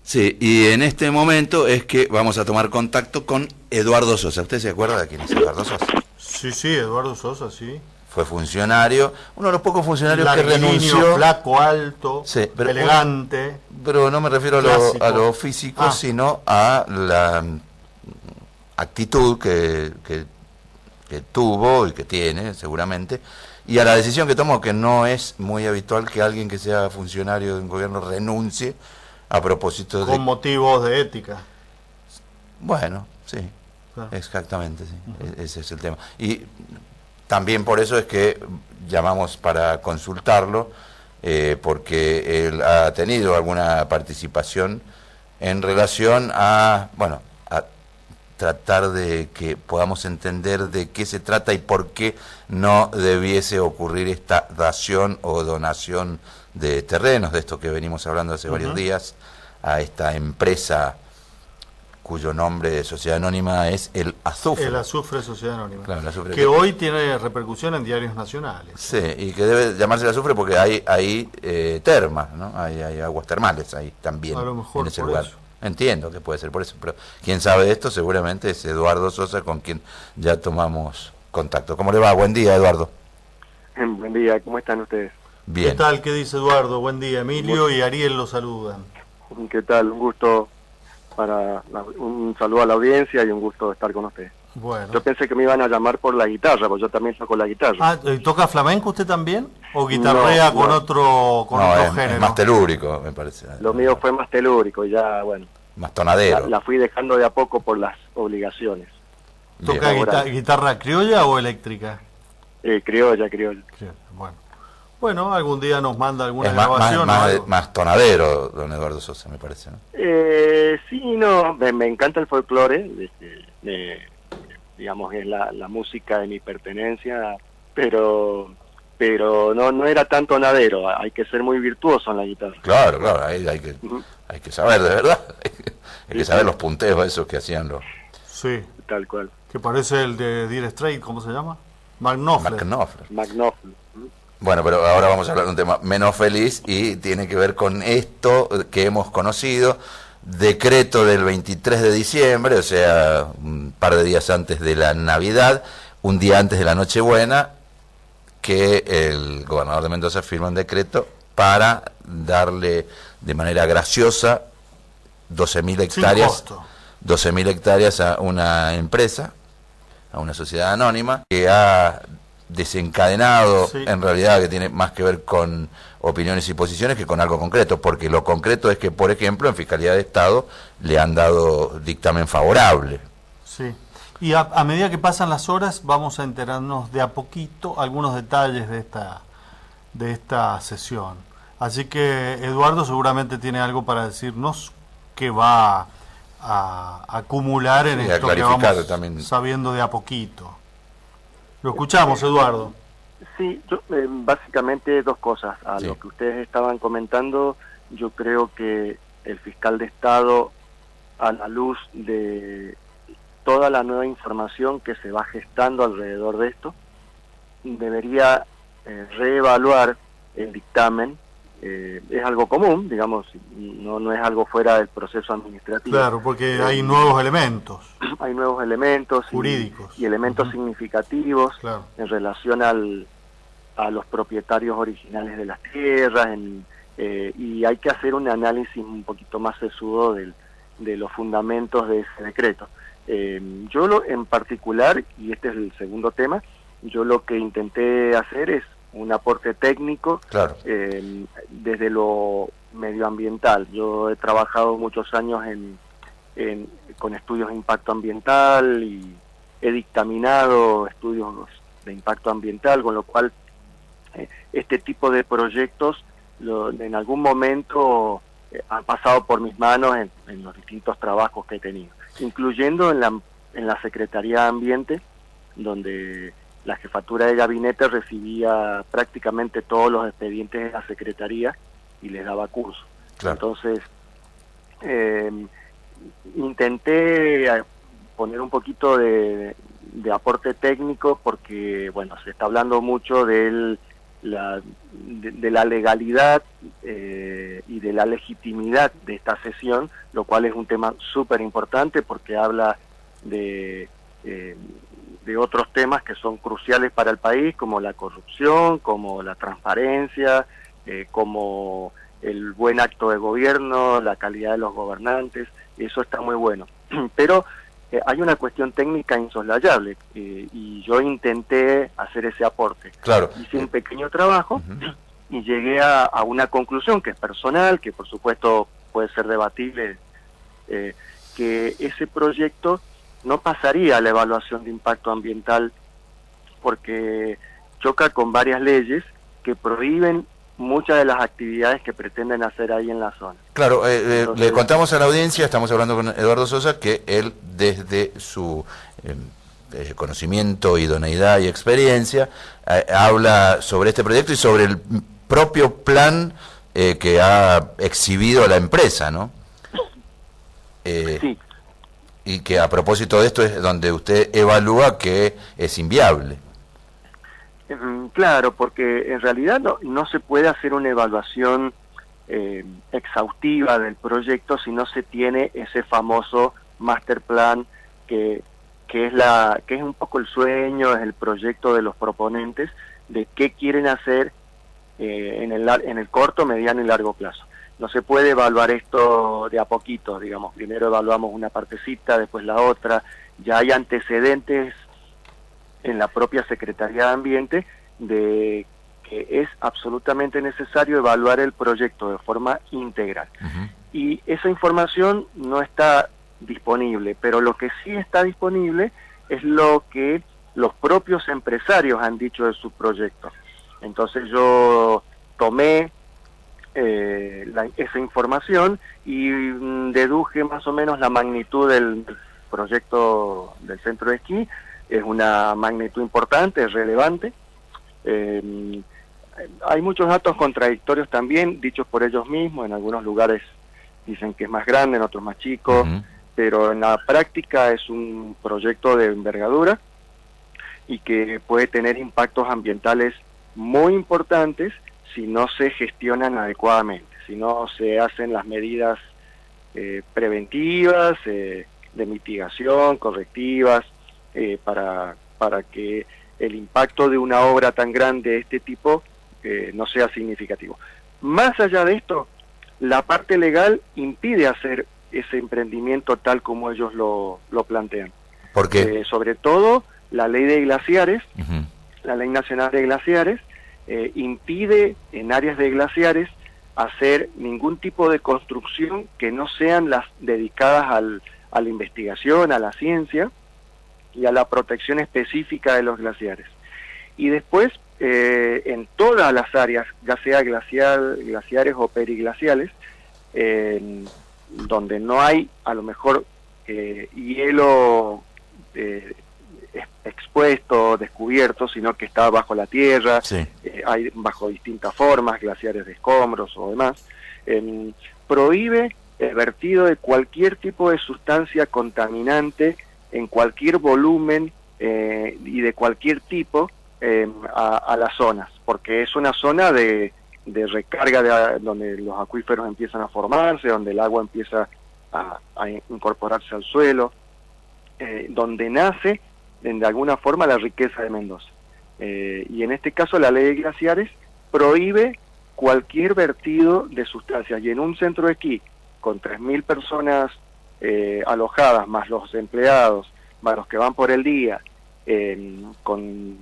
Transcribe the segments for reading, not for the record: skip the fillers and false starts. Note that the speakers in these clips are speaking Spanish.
Sí, y en este momento es que vamos a tomar contacto con Eduardo Sosa. ¿Usted se acuerda de quién es Eduardo Sosa? Sí, sí, Eduardo Sosa, sí. Fue funcionario, uno de los pocos funcionarios que Larguilíneo, renunció. flaco, alto, Sí, elegante, pero no me refiero a clásico. lo físico, Ah, sino a la actitud que tuvo y que tiene, seguramente, y a la decisión que tomó, que no es muy habitual que alguien que sea funcionario de un gobierno renuncie a propósito con de... motivos de ética. Bueno, sí, Claro. exactamente, sí, Ujú. ese es el tema. Y también por eso es que llamamos para consultarlo, porque él ha tenido alguna participación en relación a, bueno, a tratar de que podamos entender de qué se trata y por qué no debiese ocurrir esta dación o donación de terrenos, de esto que venimos hablando hace varios Ujú. días, a esta empresa cuyo nombre de sociedad anónima es el El Azufre. Azufre Sociedad Anónima, Claro, el Azufre que hoy tiene repercusión en diarios nacionales. sí, y que debe llamarse el Azufre porque hay termas, ¿no? Hay aguas termales ahí A también, lo en mejor ese por lugar. eso. Entiendo que puede ser por eso, pero quien sabe de esto seguramente es Eduardo Sosa, con quien ya tomamos contacto. ¿Cómo le va? Buen día, Eduardo. Buen día, ¿cómo están ustedes? ¿Qué Bien. tal? ¿Qué dice Eduardo? Buen día. Mu- Emilio y Ariel lo saludan. ¿Qué tal? Un gusto un saludo a la audiencia y un gusto estar con ustedes. Yo Bueno. pensé que me iban a llamar por la guitarra, porque yo también toco la guitarra. Ah, ¿toca flamenco usted también? ¿O No, guitarrea con no, No, otro es más género? telúrico, me parece. lo mío fue más telúrico y ya, bueno, Más tonadero. la fui dejando de a poco por las obligaciones Bien. ¿Toca laborales. guitarra criolla o eléctrica? Criolla, criolla. Criolla, bueno. Bueno, algún día nos manda alguna Es grabación o algo. más tonadero, don Eduardo Sosa, me parece, ¿no? Sí, no, me encanta el folclore, digamos, es la música de mi pertenencia, pero no era tan tonadero, hay que ser muy virtuoso en la guitarra. Claro, claro, ahí Ujú. hay que saber, de verdad. Hay Sí, que saber sí, los punteos esos que hacían los Sí, tal cual. que parece el de Dire Straits, ¿cómo se llama? Mark Knopfler. McNaughton. Knopfler. Bueno, pero ahora vamos a hablar de un tema menos feliz y tiene que ver con esto que hemos conocido, decreto del 23 de diciembre, o sea, un par de días antes de la Navidad, un día antes de la Nochebuena, que el gobernador de Mendoza firma un decreto para darle de manera graciosa 12.000 Sin hectáreas, costo. 12.000 hectáreas a una empresa, a una sociedad anónima, que ha desencadenado, Sí. en realidad, que tiene más que ver con opiniones y posiciones que con algo concreto, porque lo concreto es que, por ejemplo, en Fiscalía de Estado le han dado dictamen favorable. Sí. Y a medida que pasan las horas vamos a enterarnos de a poquito algunos detalles de esta sesión. Así que Eduardo seguramente tiene algo para decirnos que va a acumular en Sí, a esto que clarificar vamos también. sabiendo de a poquito. Lo escuchamos, Eduardo. Sí, básicamente dos cosas. A Sí. lo que ustedes estaban comentando, yo creo que el fiscal de Estado, a la luz de toda la nueva información que se va gestando alrededor de esto, debería reevaluar el dictamen. Es algo común, digamos, no es algo fuera del proceso administrativo. Claro, porque hay nuevos elementos Hay nuevos elementos jurídicos. y elementos Ujú. significativos Claro. en relación a los propietarios originales de las tierras, y hay que hacer un análisis un poquito más sesudo de los fundamentos de ese decreto. En particular, y este es el segundo tema, yo lo que intenté hacer es un aporte técnico Claro. desde lo medioambiental. Yo he trabajado muchos años con estudios de impacto ambiental y he dictaminado estudios de impacto ambiental, con lo cual este tipo de proyectos en algún momento han pasado por mis manos en los distintos trabajos que he tenido, incluyendo en la Secretaría de Ambiente, donde la jefatura de gabinete recibía prácticamente todos los expedientes de la Secretaría y les daba curso. Claro. Entonces, intenté poner un poquito de aporte técnico porque, bueno, se está hablando mucho de de la legalidad y de la legitimidad de esta sesión, lo cual es un tema súper importante porque habla de otros temas que son cruciales para el país, como la corrupción, como la transparencia, como el buen acto de gobierno, la calidad de los gobernantes. Eso está muy bueno. Pero hay una cuestión técnica insoslayable y yo intenté hacer ese aporte. Claro. Hice un pequeño trabajo y llegué a una conclusión que es personal, que por supuesto puede ser debatible, que ese proyecto no pasaría a la evaluación de impacto ambiental porque choca con varias leyes que prohíben muchas de las actividades que pretenden hacer ahí en la zona. Claro, Entonces, le contamos a la audiencia, estamos hablando con Eduardo Sosa, que él desde su conocimiento, idoneidad y experiencia, habla sobre este proyecto y sobre el propio plan que ha exhibido la empresa, ¿no? sí. Y que a propósito de esto es donde usted evalúa que es inviable. Claro, porque en realidad no se puede hacer una evaluación exhaustiva del proyecto si no se tiene ese famoso master plan que es un poco el sueño, es el proyecto de los proponentes de qué quieren hacer en el corto, mediano y largo plazo. No se puede evaluar esto de a poquito, digamos, primero evaluamos una partecita, después la otra. Ya hay antecedentes en la propia Secretaría de Ambiente de que es absolutamente necesario evaluar el proyecto de forma integral. Y esa información no está disponible, pero lo que sí está disponible es lo que los propios empresarios han dicho de su proyecto. Entonces yo tomé esa información y deduje más o menos la magnitud del proyecto del centro de esquí. Es una magnitud importante, es relevante. Hay muchos datos contradictorios también, dichos por ellos mismos. En algunos lugares dicen que es más grande, en otros más chico, pero en la práctica es un proyecto de envergadura y que puede tener impactos ambientales muy importantes si no se gestionan adecuadamente, si no se hacen las medidas preventivas, de mitigación, correctivas, para que el impacto de una obra tan grande de este tipo no sea significativo. Más allá de esto, la parte legal impide hacer ese emprendimiento tal como ellos lo plantean. ¿Por qué? Sobre todo la ley de glaciares, la ley nacional de glaciares, impide en áreas de glaciares hacer ningún tipo de construcción que no sean las dedicadas a la investigación, a la ciencia y a la protección específica de los glaciares. Y después, en todas las áreas, ya sea glaciares o periglaciales, donde no hay a lo mejor hielo expuesto, descubierto, sino que está bajo la tierra, hay bajo distintas formas, glaciares de escombros o demás, prohíbe el vertido de cualquier tipo de sustancia contaminante en cualquier volumen y de cualquier tipo a las zonas, porque es una zona de recarga donde los acuíferos empiezan a formarse, donde el agua empieza a incorporarse al suelo, donde nace de alguna forma la riqueza de Mendoza. Y en este caso la ley de glaciares prohíbe cualquier vertido de sustancias, y en un centro de esquí con 3.000 personas alojadas, más los empleados, más los que van por el día, con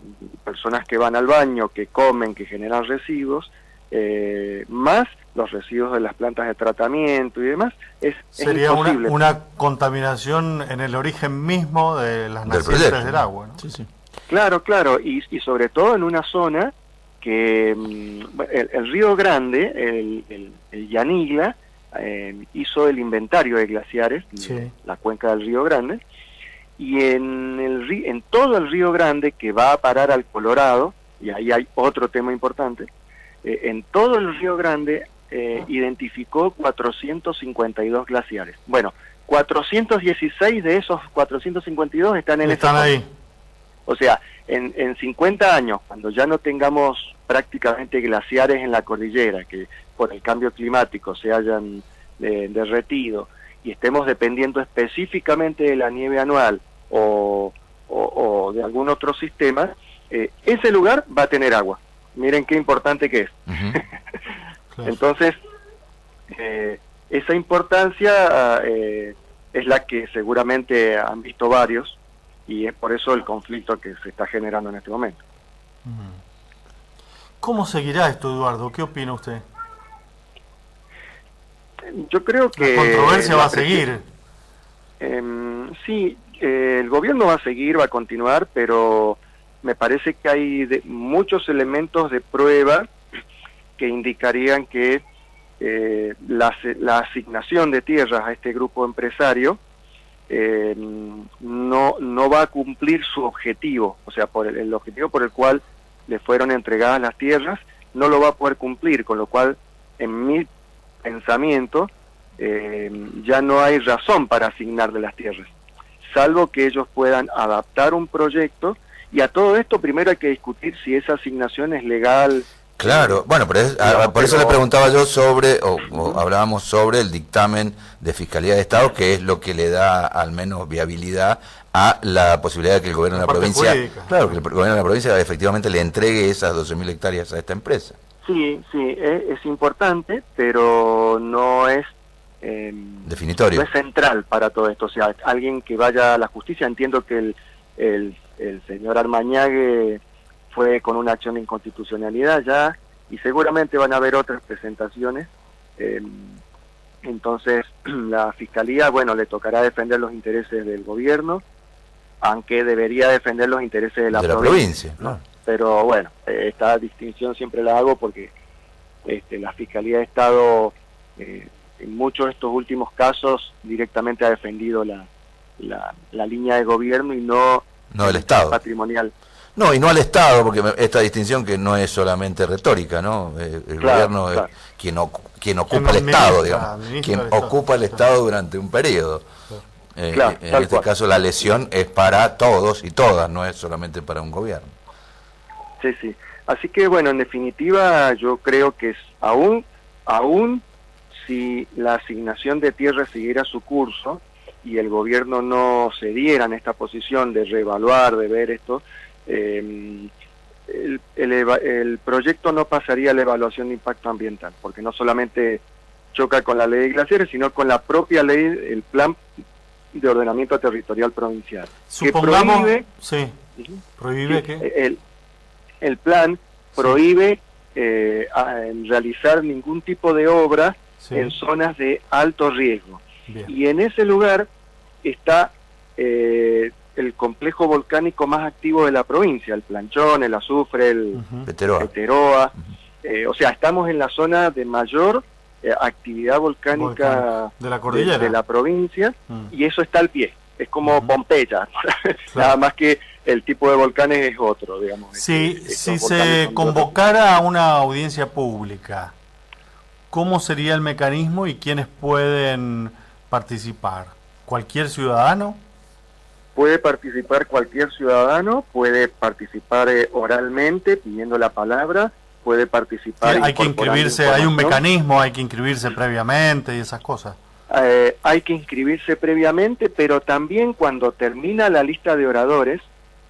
personas que van al baño, que comen, que generan residuos, más los residuos de las plantas de tratamiento y demás, sería es imposible. una contaminación en el origen mismo de las nacientes del agua, ¿no? Claro, y sobre todo en una zona que el Río Grande, el Yanigla, hizo el inventario de glaciares, la cuenca del Río Grande, y en todo el Río Grande, que va a parar al Colorado, y ahí hay otro tema importante, en todo el Río Grande identificó 452 glaciares. Bueno, 416 de esos 452 están en esa zona. Ahí. O sea, en 50 años, cuando ya no tengamos prácticamente glaciares en la cordillera, que por el cambio climático se hayan derretido, y estemos dependiendo específicamente de la nieve anual o de algún otro sistema, ese lugar va a tener agua. Miren qué importante que es. Claro. Entonces, esa importancia es la que seguramente han visto varios, y es por eso el conflicto que se está generando en este momento. ¿Cómo seguirá esto, Eduardo? ¿Qué opina usted? Yo creo que... La controversia va a seguir. Sí, el gobierno va a seguir, va a continuar, pero me parece que hay muchos elementos de prueba que indicarían que la asignación de tierras a este grupo empresario no va a cumplir su objetivo, o sea, por el objetivo por el cual le fueron entregadas las tierras, no lo va a poder cumplir, con lo cual, en mi pensamiento, ya no hay razón para asignarle las tierras, salvo que ellos puedan adaptar un proyecto, y a todo esto primero hay que discutir si esa asignación es legal. Claro, bueno, por eso le preguntaba yo sobre, o hablábamos sobre el dictamen de Fiscalía de Estado, que es lo que le da al menos viabilidad a la posibilidad de que el gobierno de la provincia, claro, que el gobierno de la provincia efectivamente le entregue esas 12.000 hectáreas a esta empresa. Sí, es importante, pero no es definitorio. No es central para todo esto. O sea, alguien que vaya a la justicia, entiendo que el señor Armañague fue con una acción de inconstitucionalidad ya, y seguramente van a haber otras presentaciones. Entonces, la Fiscalía, bueno, le tocará defender los intereses del gobierno, aunque debería defender los intereses de la provincia. ¿No? Pero bueno, esta distinción siempre la hago porque la Fiscalía de Estado, en muchos de estos últimos casos, directamente ha defendido la línea de gobierno y no el Estado patrimonial. No, y no al Estado, porque esta distinción que no es solamente retórica, ¿no? El gobierno es quien ocupa el Estado, digamos, quien ocupa el Estado durante un periodo. En este caso la lesión es para todos y todas, no es solamente para un gobierno. Sí. Así que bueno, en definitiva yo creo que aún si la asignación de tierra siguiera su curso y el gobierno no cediera en esta posición de reevaluar, de ver esto, el proyecto no pasaría a la evaluación de impacto ambiental, porque no solamente choca con la ley de glaciares, sino con la propia ley, el plan de ordenamiento territorial provincial. Supongamos, que prohíbe, ¿prohíbe qué? El plan prohíbe realizar ningún tipo de obra en zonas de alto riesgo. Bien. Y en ese lugar está el complejo volcánico más activo de la provincia, el Planchón, el Azufre, el Peteroa. O sea, estamos en la zona de mayor actividad volcánica de la cordillera de la provincia, y eso está al pie. Es como Pompeya, nada más que el tipo de volcanes es otro, digamos. Si se convocara a una audiencia pública, ¿cómo sería el mecanismo y quiénes pueden participar? ¿Cualquier ciudadano? Puede participar cualquier ciudadano, puede participar oralmente, pidiendo la palabra, puede participar... Hay que inscribirse, hay un mecanismo, hay que inscribirse previamente y esas cosas. Hay que inscribirse previamente, pero también cuando termina la lista de oradores...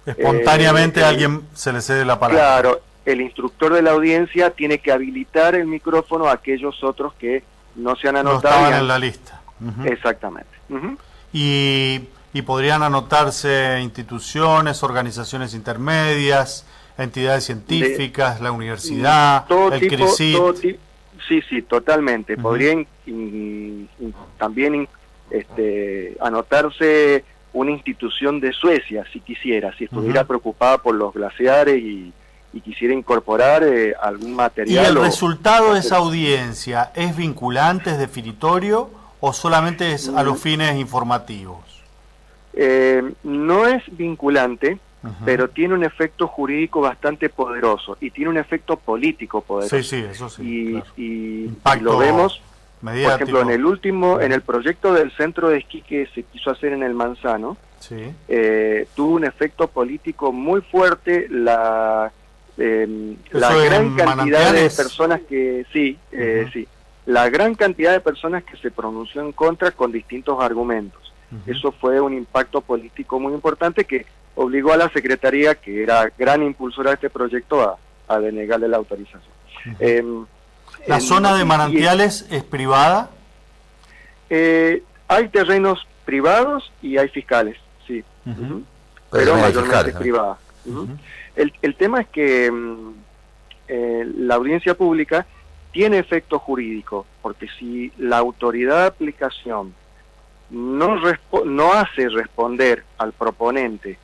Espontáneamente a alguien se le cede la palabra. Claro, el instructor de la audiencia tiene que habilitar el micrófono a aquellos otros que no se han anotado. No estaban en la lista. Exactamente. Y podrían anotarse instituciones, organizaciones intermedias, entidades científicas, la universidad, el CRISIT. Sí, totalmente. Podrían también anotarse una institución de Suecia, si quisiera, si estuviera preocupada por los glaciares y quisiera incorporar algún material. ¿Y el resultado de esa audiencia es vinculante, es definitorio o solamente es a los fines informativos? No es vinculante, pero tiene un efecto jurídico bastante poderoso y tiene un efecto político poderoso. Sí, eso sí. Y lo vemos, mediático. por ejemplo, en el proyecto del centro de esquí que se quiso hacer en el Manzano, Sí. Tuvo un efecto político muy fuerte la gran cantidad de personas que, sí, sí, la gran cantidad de personas que se pronunció en contra con distintos argumentos. Eso fue un impacto político muy importante que obligó a la Secretaría, que era gran impulsora de este proyecto, a denegarle la autorización. ¿La zona de Manantiales es privada? Hay terrenos privados y hay fiscales, sí. Pero mayormente es privada. El tema es que la audiencia pública tiene efecto jurídico, porque si la autoridad de aplicación no hace responder al proponente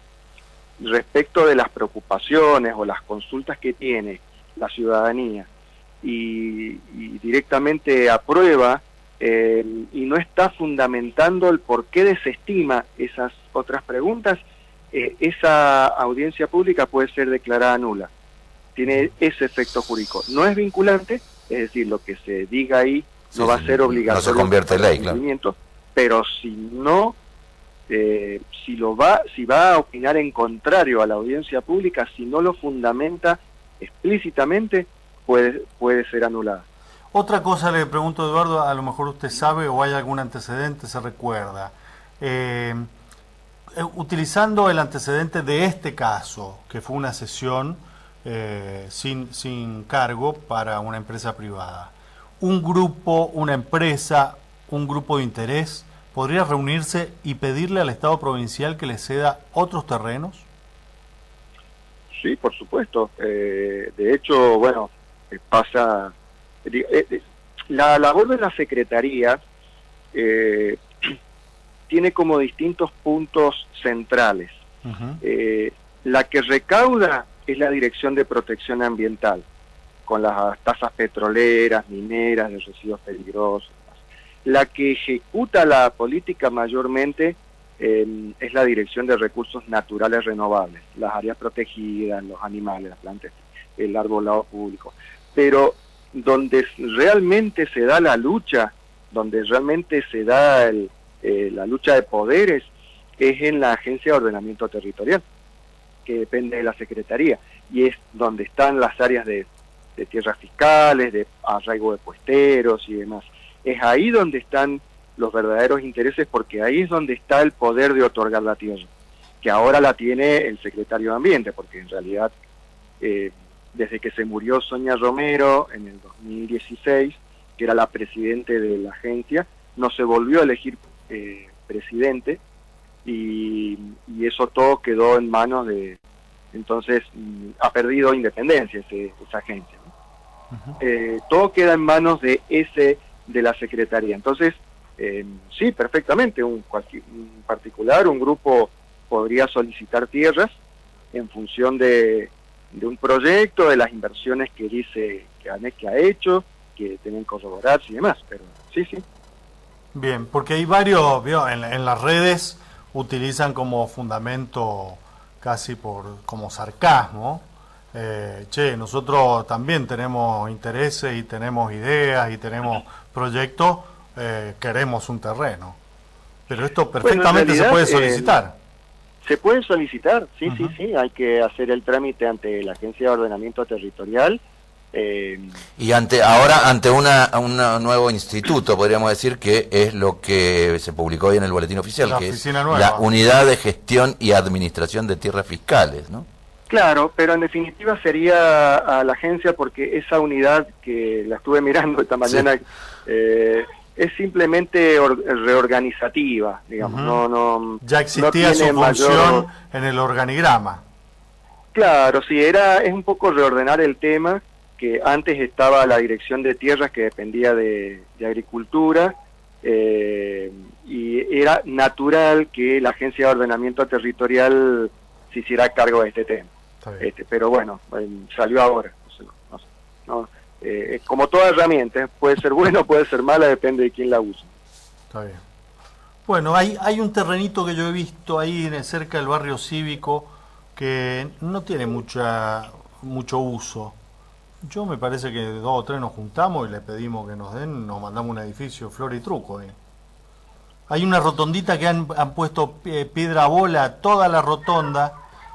respecto de las preocupaciones o las consultas que tiene la ciudadanía y directamente aprueba y no está fundamentando el por qué desestima esas otras preguntas, esa audiencia pública puede ser declarada nula. Tiene ese efecto jurídico. No es vinculante, es decir, lo que se diga ahí no va a ser obligatorio. No se convierte en ley, claro. Pero si no, si va a opinar en contrario a la audiencia pública, si no lo fundamenta explícitamente, puede ser anulada. Otra cosa le pregunto, Eduardo, a lo mejor usted sabe o hay algún antecedente, se recuerda. Utilizando el antecedente de este caso, que fue una sesión sin cargo para una empresa privada, un grupo, una empresa, un grupo de interés, ¿podría reunirse y pedirle al Estado provincial que le ceda otros terrenos? Sí, por supuesto. De hecho, bueno, pasa... la labor de la Secretaría tiene como distintos puntos centrales. La que recauda es la Dirección de Protección Ambiental, con las tasas petroleras, mineras, de residuos peligrosos. La que ejecuta la política mayormente es la Dirección de Recursos Naturales Renovables, las áreas protegidas, los animales, las plantas, el arbolado público. Pero donde realmente se da la lucha, donde realmente se da la lucha de poderes, es en la Agencia de Ordenamiento Territorial, que depende de la Secretaría, y es donde están las áreas de tierras fiscales, de arraigo de puesteros y demás. Es ahí donde están los verdaderos intereses, porque ahí es donde está el poder de otorgar la tierra, que ahora la tiene el secretario de Ambiente, porque en realidad desde que se murió Sonia Romero en el 2016, que era la presidente de la agencia, no se volvió a elegir presidente, y eso todo quedó en manos de... Entonces ha perdido independencia esa agencia, ¿no? Todo queda en manos de la Secretaría. Entonces, sí, perfectamente, un particular, un grupo podría solicitar tierras en función de un proyecto, de las inversiones que dice que ha hecho, que tienen que corroborarse y demás, pero sí. Bien, porque hay varios, en las redes utilizan como fundamento casi como sarcasmo, nosotros también tenemos intereses y tenemos ideas y tenemos proyectos, queremos un terreno. Pero esto perfectamente se puede solicitar. Se puede solicitar, sí, hay que hacer el trámite ante la Agencia de Ordenamiento Territorial. Y ahora ante un nuevo instituto, podríamos decir, que es lo que se publicó hoy en el Boletín Oficial, que es la Unidad de Gestión y Administración de Tierras Fiscales, ¿no? Claro, pero en definitiva sería a la agencia, porque esa unidad, que la estuve mirando esta mañana, es simplemente reorganizativa, digamos. No ya existía no su función en el organigrama. Claro, sí, es un poco reordenar el tema, que antes estaba la Dirección de Tierras, que dependía de Agricultura, y era natural que la Agencia de Ordenamiento Territorial se hiciera cargo de este tema. Pero bueno, salió ahora. Como toda herramienta, puede ser buena o puede ser mala, depende de quién la use. Está bien. Bueno, hay un terrenito que yo he visto ahí cerca del barrio cívico que no tiene mucho uso. Yo me parece que 2 o 3 nos juntamos y le pedimos que nos mandamos un edificio, flor y truco. Hay una rotondita que han puesto piedra bola a toda la rotonda,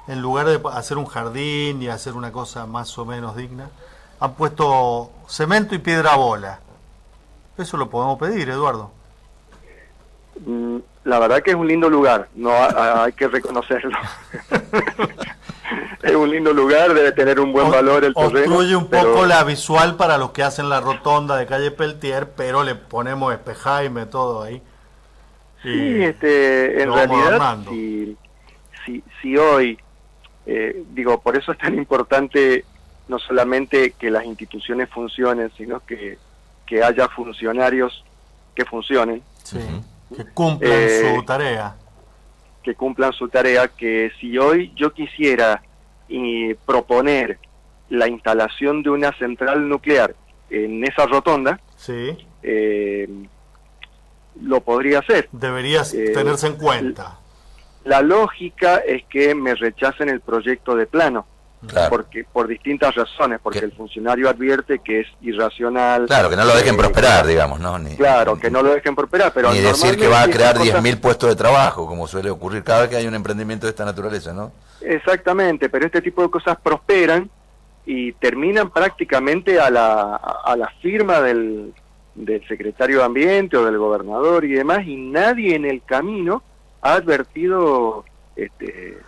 en lugar de hacer un jardín y hacer una cosa más o menos digna. Han puesto cemento y piedra bola. Eso lo podemos pedir, Eduardo. La verdad que es un lindo lugar, no hay que reconocerlo. Es un lindo lugar, debe tener un buen valor el terreno. Obstruye un poco la visual para los que hacen la rotonda de calle Peltier, pero le ponemos espejaime todo ahí. Sí, en realidad, si hoy, digo, por eso es tan importante no solamente que las instituciones funcionen, sino que haya funcionarios que funcionen. Sí, que cumplan su tarea. Que cumplan su tarea, que si hoy yo quisiera proponer la instalación de una central nuclear en esa rotonda, sí, lo podría hacer. Deberías tenerse en cuenta. La lógica es que me rechacen el proyecto de plano. Claro. Porque por distintas razones, porque el funcionario advierte que es irracional. Claro, que no lo dejen prosperar, digamos, ¿no? Que no lo dejen prosperar, pero ni decir que va a crear 10.000 puestos de trabajo, como suele ocurrir cada vez que hay un emprendimiento de esta naturaleza, ¿no? Exactamente, pero este tipo de cosas prosperan y terminan prácticamente a la firma del secretario de Ambiente o del gobernador y demás, y nadie en el camino ha advertido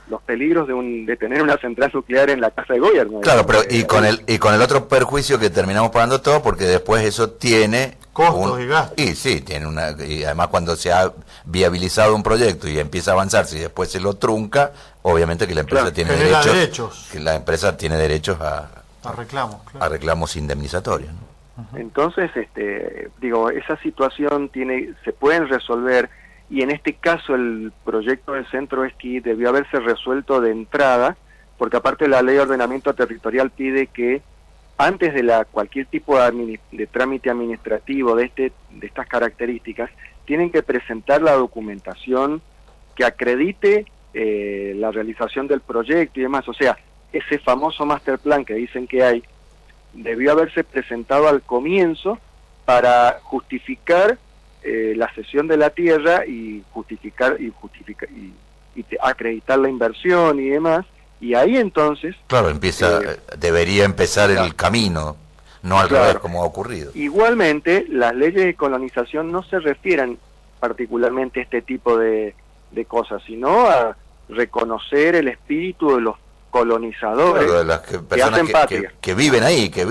los peligros de tener una central nuclear en la casa de gobierno. Claro, pero y con el otro perjuicio que terminamos pagando todo, porque después eso tiene costos y gastos. Y sí, y además cuando se ha viabilizado un proyecto y empieza a avanzarse y después se lo trunca, obviamente que la empresa tiene derechos, que la empresa tiene derechos a reclamos, claro, a reclamos indemnizatorios, ¿no? Entonces, digo, esa situación se pueden resolver. Y en este caso el proyecto del centro esquí debió haberse resuelto de entrada, porque aparte la ley de ordenamiento territorial pide que antes de cualquier tipo de trámite administrativo de estas características, tienen que presentar la documentación que acredite la realización del proyecto y demás. O sea, ese famoso master plan que dicen que hay, debió haberse presentado al comienzo para justificar la cesión de la tierra y acreditar la inversión y demás, y ahí entonces claro debería empezar el camino, no al revés como ha ocurrido. Igualmente las leyes de colonización no se refieren particularmente a este tipo de cosas, sino a reconocer el espíritu de los colonizadores, claro, de las personas que viven ahí, que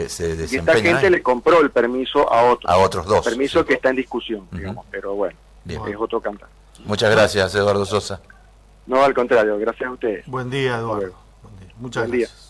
se desempeñan. Y esta gente le compró el permiso a otros dos. Permiso que está en discusión, digamos, pero bueno, es otro cantar. Muchas gracias, Eduardo Sosa. No, al contrario, gracias a ustedes. Buen día, Eduardo. Buen día. Muchas gracias.